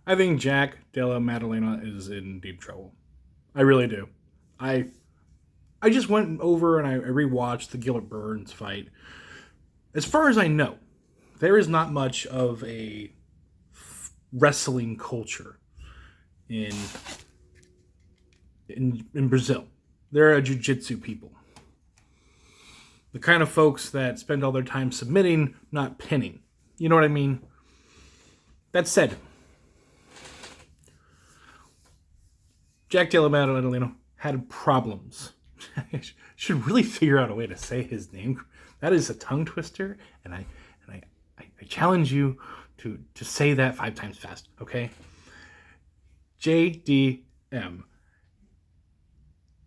I think Jack Della Maddalena is in deep trouble. I really do. I I just went over and I rewatched the Gilbert Burns fight. As far as I know, there is not much of a wrestling culture in in Brazil. They're a jiu-jitsu people. The kind of folks that spend all their time submitting, not pinning. You know what I mean? That said, Jack Della Maddalena had problems. I should really figure out a way to say his name. That is a tongue twister, and I challenge you to say that 5 times fast. Okay, JDM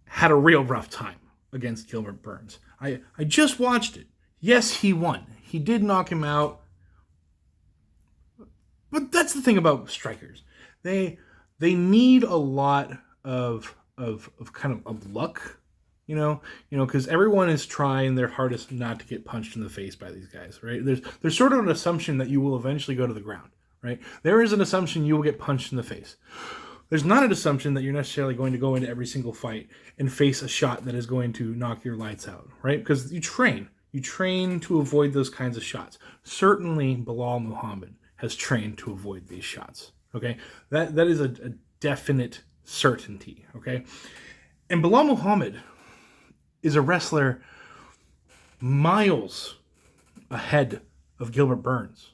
had a real rough time against Gilbert Burns. I just watched it. Yes, he won. He did knock him out. But that's the thing about strikers. They need a lot of kind of luck, because everyone is trying their hardest not to get punched in the face by these guys, right? There's sort of an assumption that you will eventually go to the ground, right? There is an assumption you will get punched in the face. There's not an assumption that you're necessarily going to go into every single fight and face a shot that is going to knock your lights out, right? Because you train. You train to avoid those kinds of shots. Certainly, Bilal Muhammad has trained to avoid these shots, okay? That is a definite certainty, okay? And Bilal Muhammad is a wrestler miles ahead of Gilbert Burns.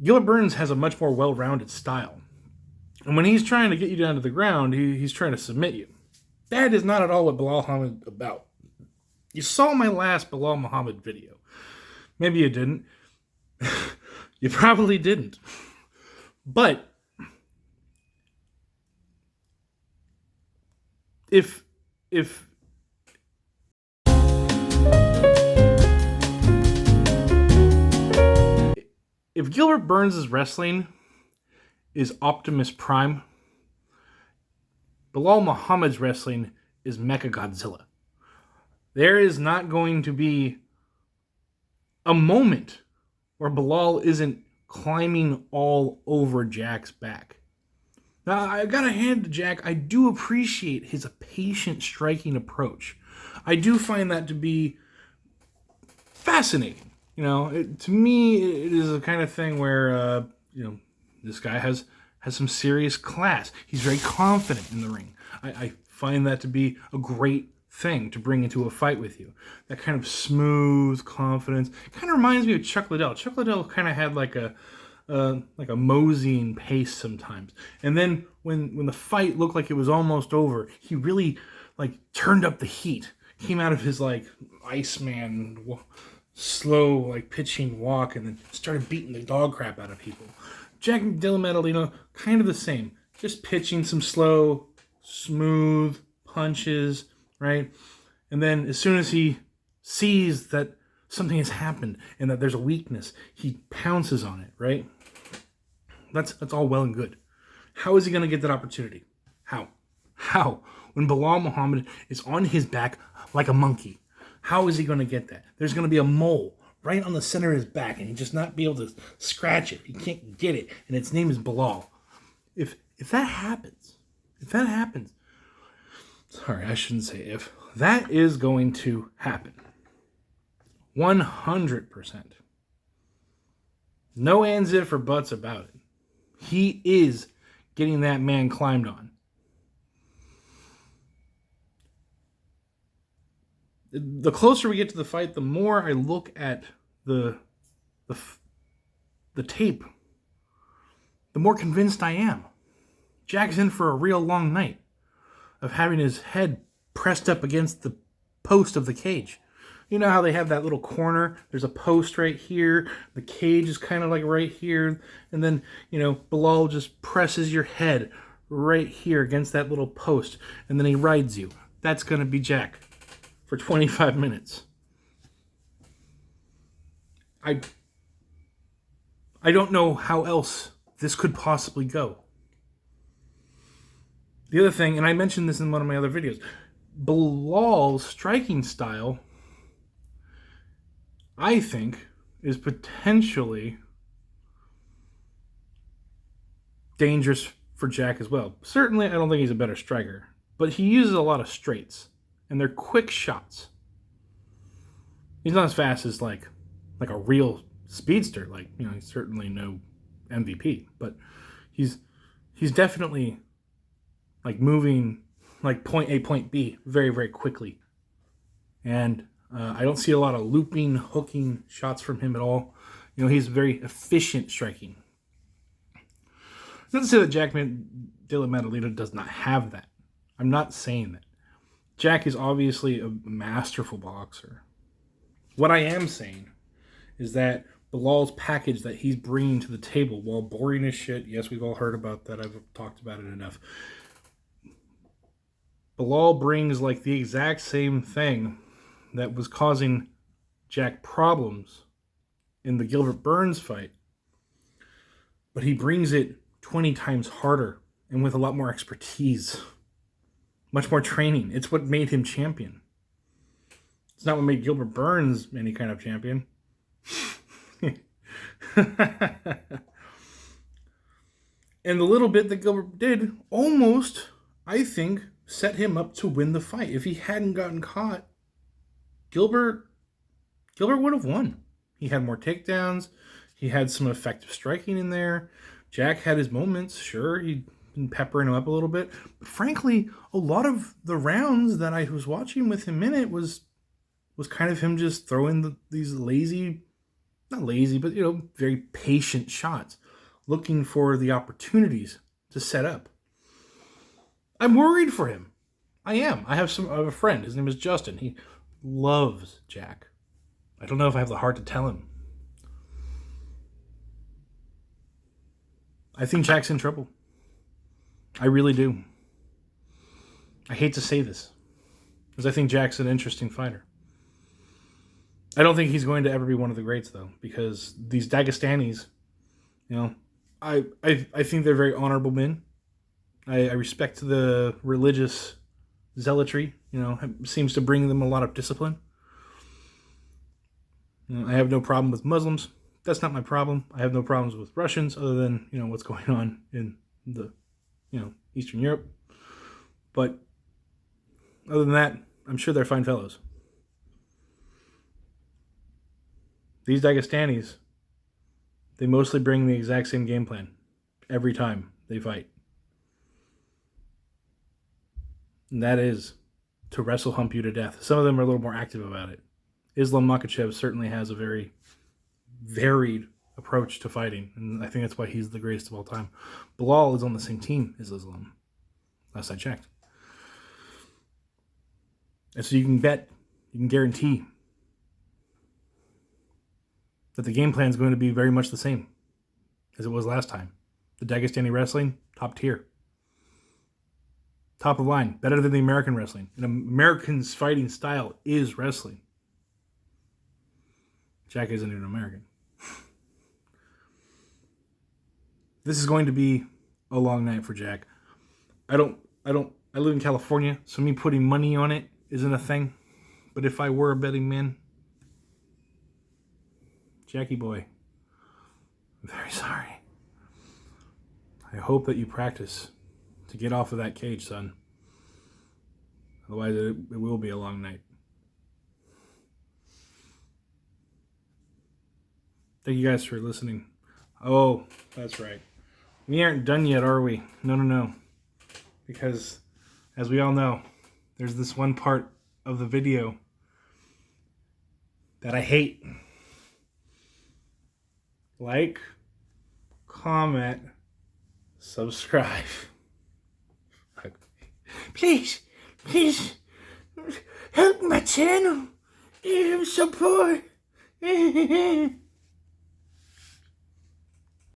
Gilbert Burns has a much more well-rounded style. And when he's trying to get you down to the ground, he's trying to submit you. That is not at all what Bilal Muhammad is about. You saw my last Bilal Muhammad video. Maybe you didn't. You probably didn't. But if Gilbert Burns' wrestling is Optimus Prime, Bilal Muhammad's wrestling is Mecha Godzilla. There is not going to be a moment where Bilal isn't climbing all over Jack's back. Now, I gotta hand to Jack, I do appreciate his patient striking approach. I do find that to be fascinating. To me, it is a kind of thing where, this guy has some serious class. He's very confident in the ring. I find that to be a great thing to bring into a fight with you. That kind of smooth confidence. Kind of reminds me of Chuck Liddell. Chuck Liddell kind of had like a moseying pace sometimes. And then when the fight looked like it was almost over, he really turned up the heat. Came out of his Iceman slow pitching walk and then started beating the dog crap out of people. Jack Della Maddalena, kind of the same. Just pitching some slow, smooth punches, right? And then as soon as he sees that something has happened and that there's a weakness, he pounces on it, right? That's all well and good. How is he going to get that opportunity? How? When Bilal Muhammad is on his back like a monkey, how is he going to get that? There's going to be a mole right on the center of his back, and he just not be able to scratch it. He can't get it, and its name is Bilal. If that happens, sorry, I shouldn't say if. That is going to happen. 100%. No ands if or buts about it. He is getting that man climbed on. The closer we get to the fight, the more I look at the tape, the more convinced I am. Jack's in for a real long night of having his head pressed up against the post of the cage. You know how they have that little corner? There's a post right here. The cage is kind of right here. And then, Bilal just presses your head right here against that little post. And then he rides you. That's going to be Jack for 25 minutes. I don't know how else this could possibly go. The other thing, and I mentioned this in one of my other videos, Bilal's striking style, I think, is potentially dangerous for Jack as well. Certainly, I don't think he's a better striker, but he uses a lot of straights, and they're quick shots. He's not as fast as like a real speedster. Like, you know, he's certainly no MVP, but he's definitely like moving like point A, point B very, very quickly. And I don't see a lot of looping, hooking shots from him at all. You know, he's very efficient striking. Not to say that Della Maddalena does not have that. I'm not saying that. Jack is obviously a masterful boxer. What I am saying is that Bilal's package that he's bringing to the table, while boring as shit, yes, we've all heard about that, I've talked about it enough. Bilal brings like the exact same thing that was causing Jack problems in the Gilbert Burns fight, but he brings it 20 times harder and with a lot more expertise, much more training. It's what made him champion. It's not what made Gilbert Burns any kind of champion. And the little bit that Gilbert did almost, I think, set him up to win the fight. If he hadn't gotten caught, Gilbert would have won. He had more takedowns. He had some effective striking in there. Jack had his moments. Sure, he'd been peppering him up a little bit. But frankly, a lot of the rounds that I was watching with him in it was kind of him just throwing these lazy, not lazy, but, you know, very patient shots, looking for the opportunities to set up. I'm worried for him. I am. I have a friend. His name is Justin. He loves Jack. I don't know if I have the heart to tell him. I think Jack's in trouble. I really do. I hate to say this, because I think Jack's an interesting fighter. I don't think he's going to ever be one of the greats, though, because these Dagestanis, you know, I think they're very honorable men. I respect the religious zealotry, you know, it seems to bring them a lot of discipline. You know, I have no problem with Muslims. That's not my problem. I have no problems with Russians, other than, you know, what's going on in the, you know, Eastern Europe. But other than that, I'm sure they're fine fellows. These Dagestanis, they mostly bring the exact same game plan every time they fight. And that is to wrestle hump you to death. Some of them are a little more active about it. Islam Makhachev certainly has a very varied approach to fighting, and I think that's why he's the greatest of all time. Bilal is on the same team as Islam, last I checked. And so you can guarantee that the game plan is going to be very much the same as it was last time. The Dagestani wrestling, top tier. Top of line, better than the American wrestling. And Americans' fighting style is wrestling. Jack isn't even American. This is going to be a long night for Jack. I live in California, so me putting money on it isn't a thing. But if I were a betting man, Jackie boy, I'm very sorry. I hope that you practice to get off of that cage, son. Otherwise, it will be a long night. Thank you guys for listening. Oh, that's right. We aren't done yet, are we? No. Because, as we all know, there's this one part of the video that I hate. Like, comment, subscribe. Please, help my channel. I'm so poor.